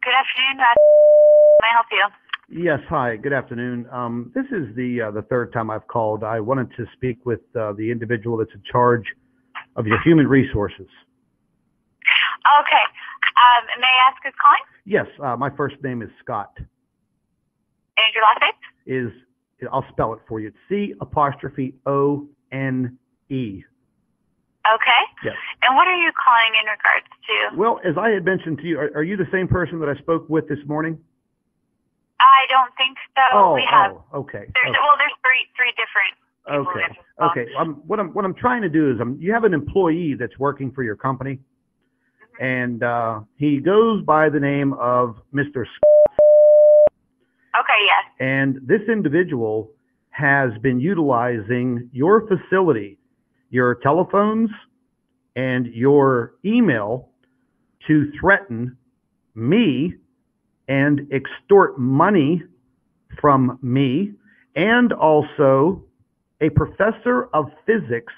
Good afternoon. May I help you? Yes, hi. Good afternoon. This is the third time I've called. I wanted to speak with the individual that's in charge of your human resources. Okay. May I ask who's calling? Yes, my first name is Scott. And your last name? I'll spell it for you. It's C''ONE. Okay. Yes. And what are you calling in regards to? Well, as I had mentioned to you, are you the same person that I spoke with this morning? I don't think so. We have. Oh, okay. There's three different people. Okay. What I'm trying to do is, you have an employee that's working for your company, and he goes by the name of Mr. Okay, yes. And this individual has been utilizing your facility, your telephones, and your email to threaten me and extort money from me, and also a professor of physics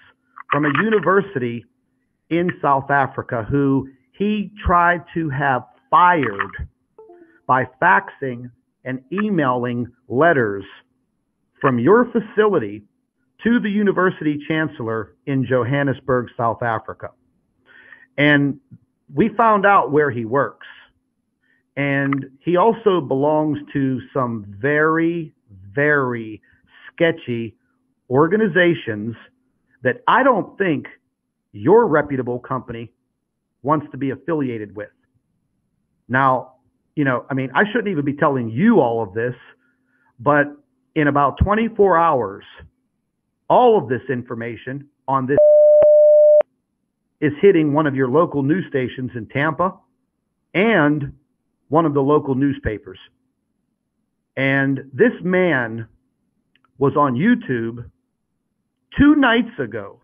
from a university in South Africa who he tried to have fired by faxing and emailing letters from your facility to the university chancellor in Johannesburg, South Africa. And we found out where he works. And he also belongs to some very, very sketchy organizations that I don't think your reputable company wants to be affiliated with. Now, I shouldn't even be telling you all of this, but in about 24 hours, all of this information on this is hitting one of your local news stations in Tampa and one of the local newspapers. And this man was on YouTube 2 nights ago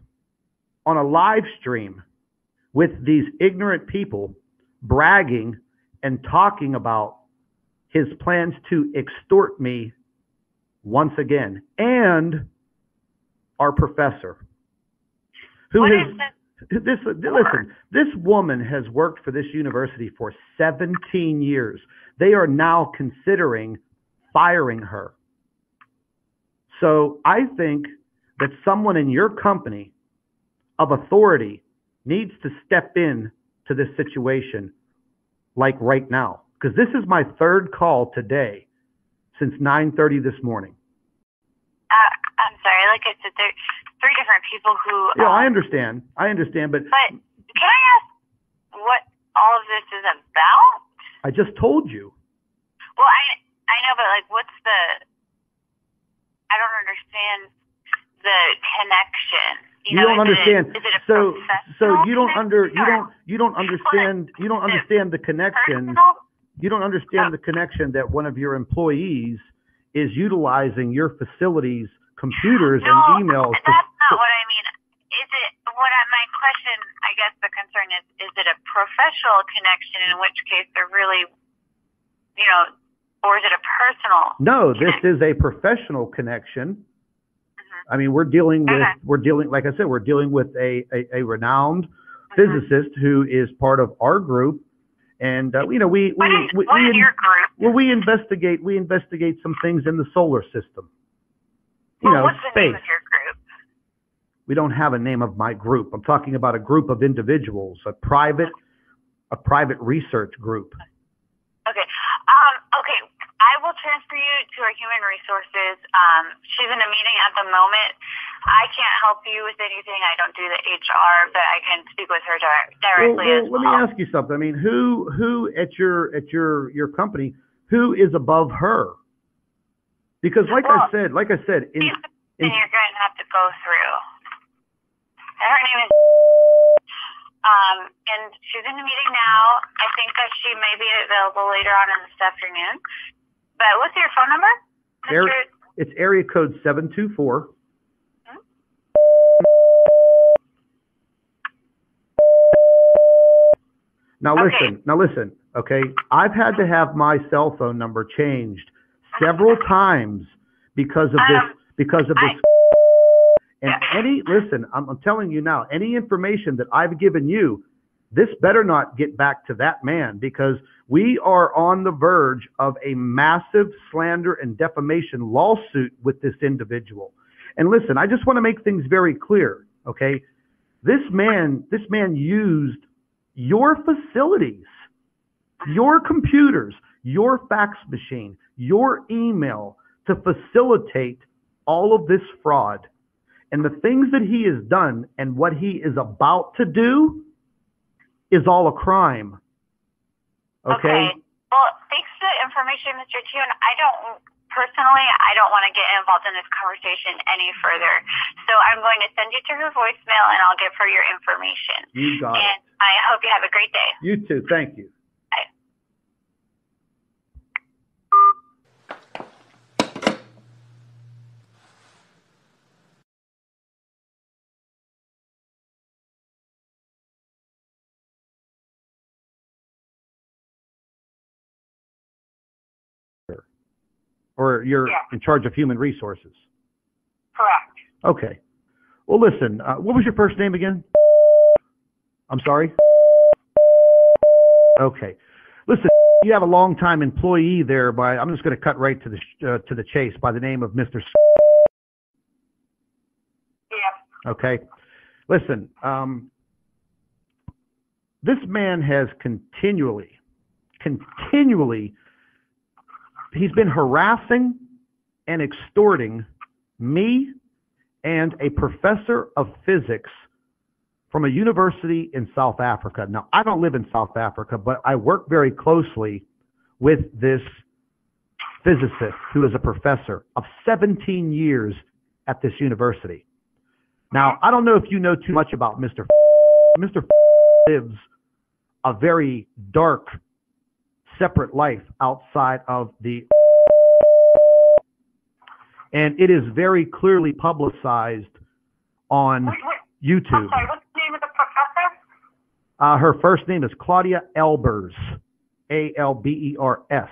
on a live stream with these ignorant people bragging and talking about his plans to extort me once again, and our professor, who listen, this woman has worked for this university for 17 years. They are now considering firing her. So I think that someone in your company of authority needs to step in to this situation, like right now, because this is my 3rd call today since 9:30 this morning. I'm sorry, like I said, there's 3 different people who... Yeah, I understand, but... But can I ask what all of this is about? I just told you. Well, I know, but like, what's the... I don't understand the connection. You don't understand. Is it a so you don't understand the connection. You don't understand the connection that one of your employees is utilizing your facility's computers and emails. That's not what I mean. My question, I guess the concern is it a professional connection, in which case they're really, or is it a personal? No, this is a professional connection. I mean, we're dealing like I said, we're dealing with a renowned physicist who is part of our group. And, what is your group? Well, we investigate some things in the solar system. What's the space. name of your group? We don't have a name of my group. I'm talking about a group of individuals, a private research group. Okay. Okay. I will transfer you to our human resources. She's in a meeting at the moment. I can't help you with anything. I don't do the HR, but I can speak with her directly as well. Let me ask you something. I mean, who at your company, who is above her? Because like I said, you're going to have to go through. And her name is, and she's in the meeting now. I think that she may be available later on in this afternoon. But what's your phone number? It's area code 724. Now listen, okay? I've had to have my cell phone number changed several times because of this. And I'm telling you now, any information that I've given you this better not get back to that man, because we are on the verge of a massive slander and defamation lawsuit with this individual. And listen, I just want to make things very clear, okay? This man used your facilities, your computers, your fax machine, your email to facilitate all of this fraud. And the things that he has done and what he is about to do is all a crime. Okay? Well, thanks for the information, Mr. Tune. Personally, I don't want to get involved in this conversation any further. So I'm going to send you to her voicemail, and I'll give her your information. You got it. And I hope you have a great day. You too. Thank you. Bye. Or you're in charge of human resources? Correct. Okay. Well, listen, what was your first name again? I'm sorry? Okay. Listen, you have a long-time employee there I'm just going to cut right to the chase, by the name of Mr. Yeah. Okay. Listen, this man has continually, he's been harassing and extorting me and a professor of physics from a university in South Africa. Now, I don't live in South Africa, but I work very closely with this physicist who is a professor of 17 years at this university. Now, I don't know if you know too much about Mr. Mr. lives a very dark, separate life outside of the, and it is very clearly publicized on YouTube. I'm sorry, what's the name of the professor? Her first name is Claudia Albers, Albers.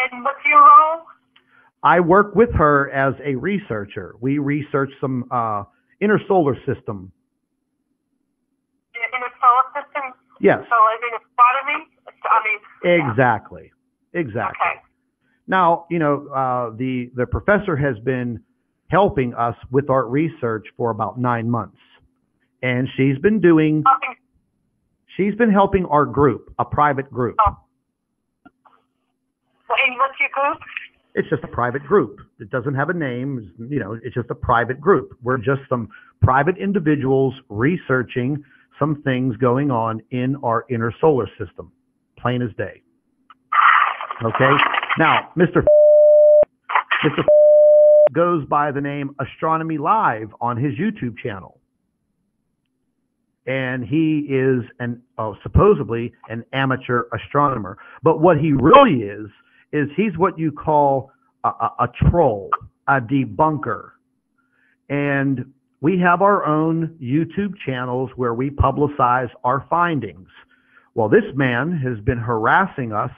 And what's your role? I work with her as a researcher. We research some inner solar system. In a solar system? Yes. So is it astronomy? Exactly. Exactly. Okay. Now, you know, the professor has been helping us with our research for about 9 months. And she's been helping our group, a private group. Oh. And what's your group? It's just a private group. It doesn't have a name. You know, it's just a private group. We're just some private individuals researching some things going on in our inner solar system, plain as day. Okay? Now, Mr. goes by the name Astronomy Live on his YouTube channel. And he is supposedly an amateur astronomer. But what he really is he's what you call a troll, a debunker. And we have our own YouTube channels where we publicize our findings. Well, this man has been harassing us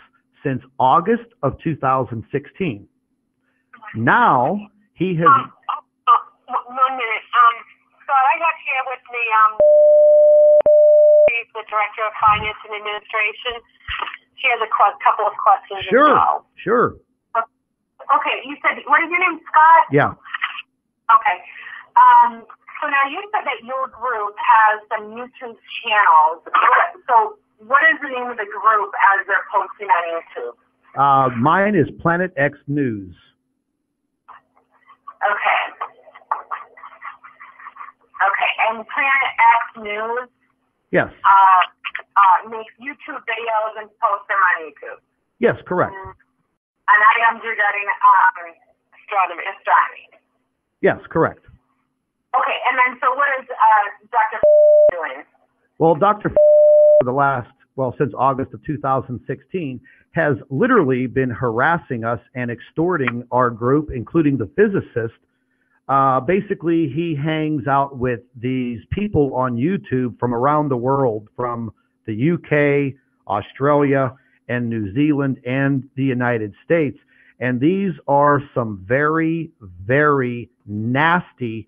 since August of 2016. Now, he has... 1 minute. Scott, I have here with me, she's the Director of Finance and Administration. She has a couple of questions as well. Sure. Okay, you said, what is your name, Scott? Yeah. Okay. So now you said that your group has some YouTube channels. So what is the name of the group as they're posting on YouTube? Mine is Planet X News. Okay. Okay, and Planet X News? Yes. Makes YouTube videos and posts them on YouTube. Yes, correct. And items regarding astronomy. Yes, correct. Okay, and then so what is Dr. doing? Well, Dr. since August of 2016, has literally been harassing us and extorting our group, including the physicist. Basically, he hangs out with these people on YouTube from around the world, from the UK, Australia, and New Zealand, and the United States. And these are some very, very nasty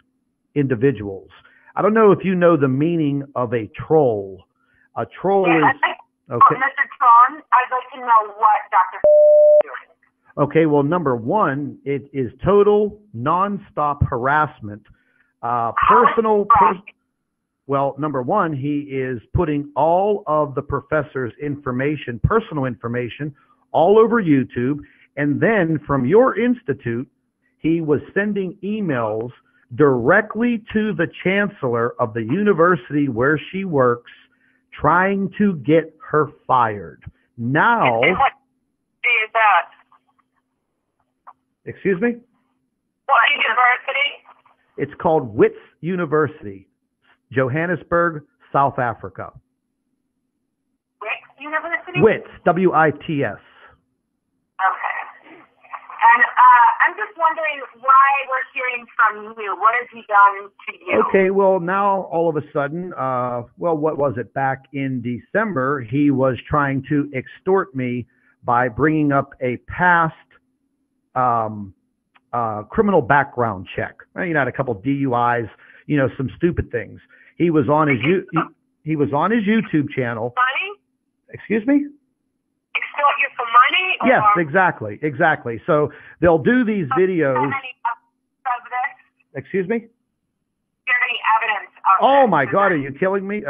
individuals. I don't know if you know the meaning of a troll. A troll is... Okay. Mr. Tron, I'd like to know what Dr. is doing. Okay, well, number one, it is total nonstop harassment. Well, number one, he is putting all of the professor's information, personal information, all over YouTube. And then from your institute, he was sending emails directly to the chancellor of the university where she works, trying to get her fired. Now... And what university is that? Excuse me? What university? It's called Wits University, Johannesburg, South Africa. Wits University? Wits, W-I-T-S. Okay. And I'm just wondering why we're hearing from you. What has he done to you? Okay, well, now all of a sudden, what was it? Back in December, he was trying to extort me by bringing up a past criminal background check. You know, had a couple DUIs, you know, some stupid things. He was on his he was on his YouTube channel. Money? Excuse me? Extort you for money? Yes, exactly. So they'll do these videos. Do you have any evidence of this? Excuse me? Do you have any evidence of Oh this? my God, are you kidding me?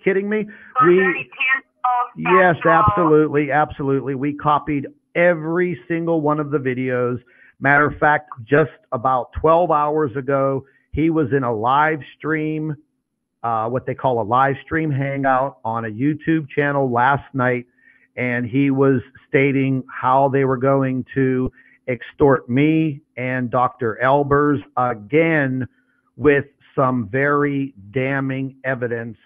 Kidding me? So is there any tangible, Yes, factual- absolutely. We copied every single one of the videos. Matter of fact, just about 12 hours ago, he was in a live stream, what they call a live stream hangout on a YouTube channel last night, and he was stating how they were going to extort me and Dr. Albers again with some very damning evidence.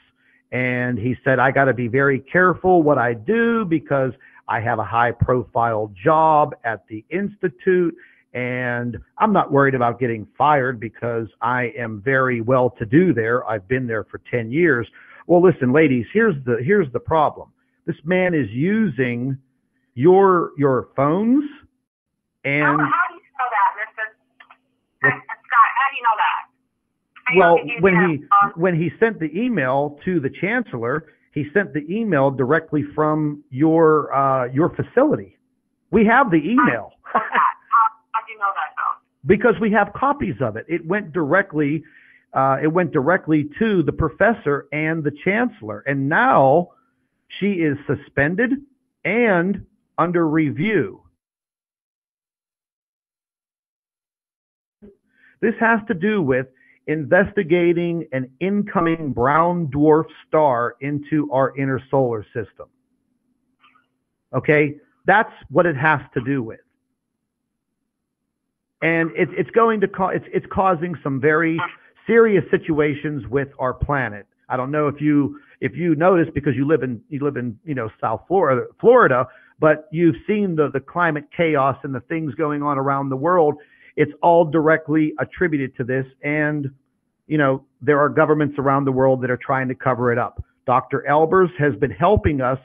And he said, I got to be very careful what I do because I have a high profile job at the Institute, and I'm not worried about getting fired because I am very well to do there. I've been there for 10 years. Well, listen, ladies, here's the problem. This man is using your phones and... How do you know that, Mr. Scott? How do you know that? Well, when he sent the email to the chancellor, he sent the email directly from your facility. We have the email. How do you know that, though? Because we have copies of it. It went directly to the professor and the chancellor, and now she is suspended and under review. This has to do with investigating an incoming brown dwarf star into our inner solar system. Okay, that's what it has to do with. And it's going to it's causing some very serious situations with our planet. I don't know if you notice, because you live in South Florida, but you've seen the climate chaos and the things going on around the world. It's all directly attributed to this, and there are governments around the world that are trying to cover it up. Dr. Albers has been helping us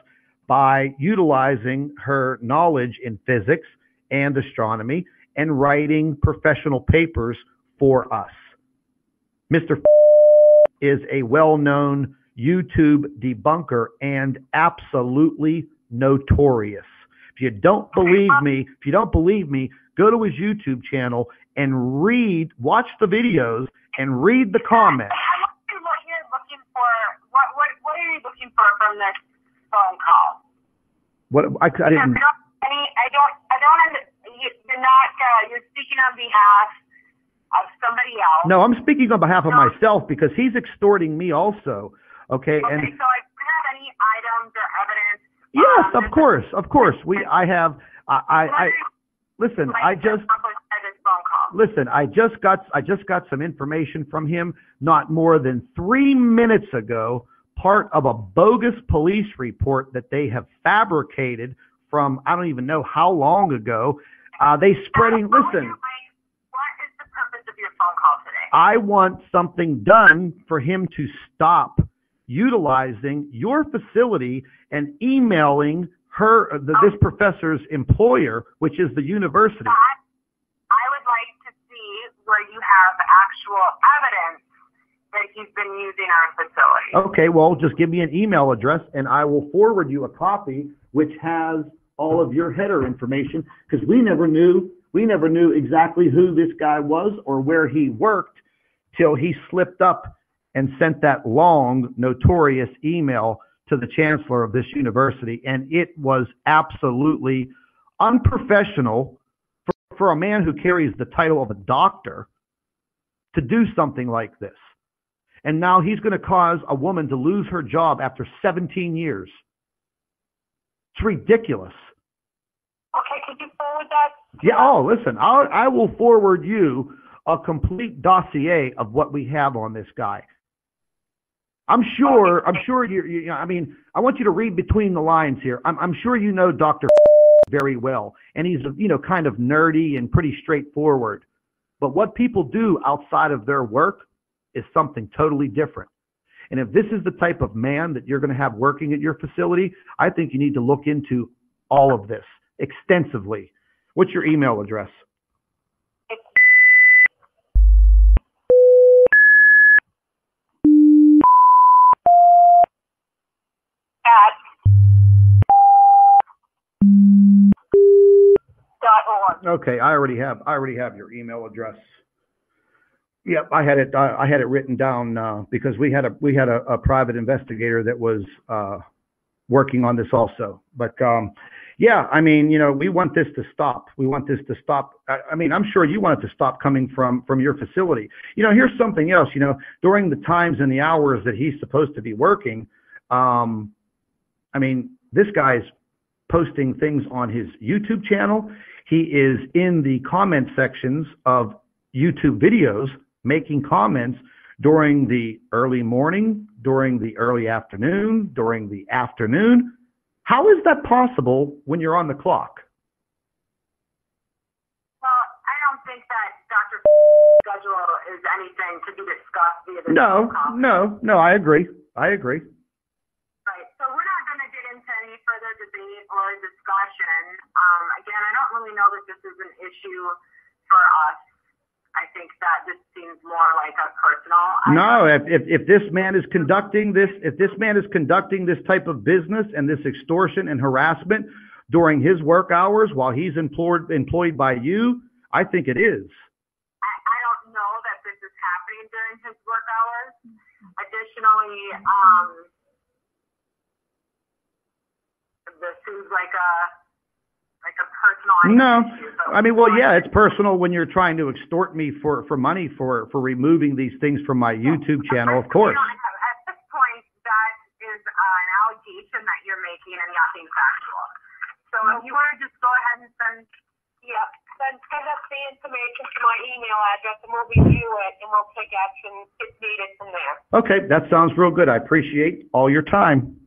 by utilizing her knowledge in physics and astronomy and writing professional papers for us. Mr. is a well-known YouTube debunker and absolutely notorious. If you don't believe me, go to his YouTube channel and watch the videos and read the comments. What you're looking for? What are you looking for from this phone call? I didn't. You're speaking on behalf of somebody else. No, I'm speaking on behalf of myself because he's extorting me also. Okay. Okay, so I don't have any items or evidence. Yes, of course. I just got some information from him not more than 3 minutes ago, part of a bogus police report that they have fabricated from I don't even know how long ago. Listen. What is the purpose of your phone call today? I want something done for him to stop utilizing your facility and emailing this professor's employer, which is the university. I would like to see where you have actual evidence that he he's been using our facility. Okay, well, just give me an email address, and I will forward you a copy which has all of your header information, because we never knew exactly who this guy was or where he worked till he slipped up and sent that long, notorious email to the chancellor of this university, and it was absolutely unprofessional for a man who carries the title of a doctor to do something like this. And now he's going to cause a woman to lose her job after 17 years. It's ridiculous. Okay, could you forward that? Yeah, oh, listen, I will forward you a complete dossier of what we have on this guy. I'm sure you I mean, I want you to read between the lines here. I'm sure you know Dr. very well, and he's, kind of nerdy and pretty straightforward. But what people do outside of their work is something totally different. And if this is the type of man that you're going to have working at your facility, I think you need to look into all of this extensively. What's your email address? Okay, I already have your email address. Yep, I had it written down because we had a private investigator that was working on this also. But yeah, I mean, we want this to stop. We want this to stop. I mean, I'm sure you want it to stop coming from your facility. Here's something else. During the times and the hours that he's supposed to be working, I mean, this guy's posting things on his YouTube channel. He is in the comment sections of YouTube videos, making comments during the early morning, during the early afternoon, during the afternoon. How is that possible when you're on the clock? Well, I don't think that Dr. schedule is anything to be discussed via the No, I agree. Right, so we're not going to get into any further debate or discussion. Again, I don't really know that this is an issue for us. I think that this seems more like a personal. No, if this man is conducting this type of business and this extortion and harassment during his work hours while he's employed by you, I think it is. I don't know that this is happening during his work hours. Additionally, this seems like a personal issue. I mean, well, yeah, it's personal when you're trying to extort me for money for removing these things from my YouTube channel, of course. At this point, that is an allegation that you're making and nothing factual. So if you want to just go ahead and send us the information to my email address, and we'll review it, and we'll take action if needed from there. Okay, that sounds real good. I appreciate all your time.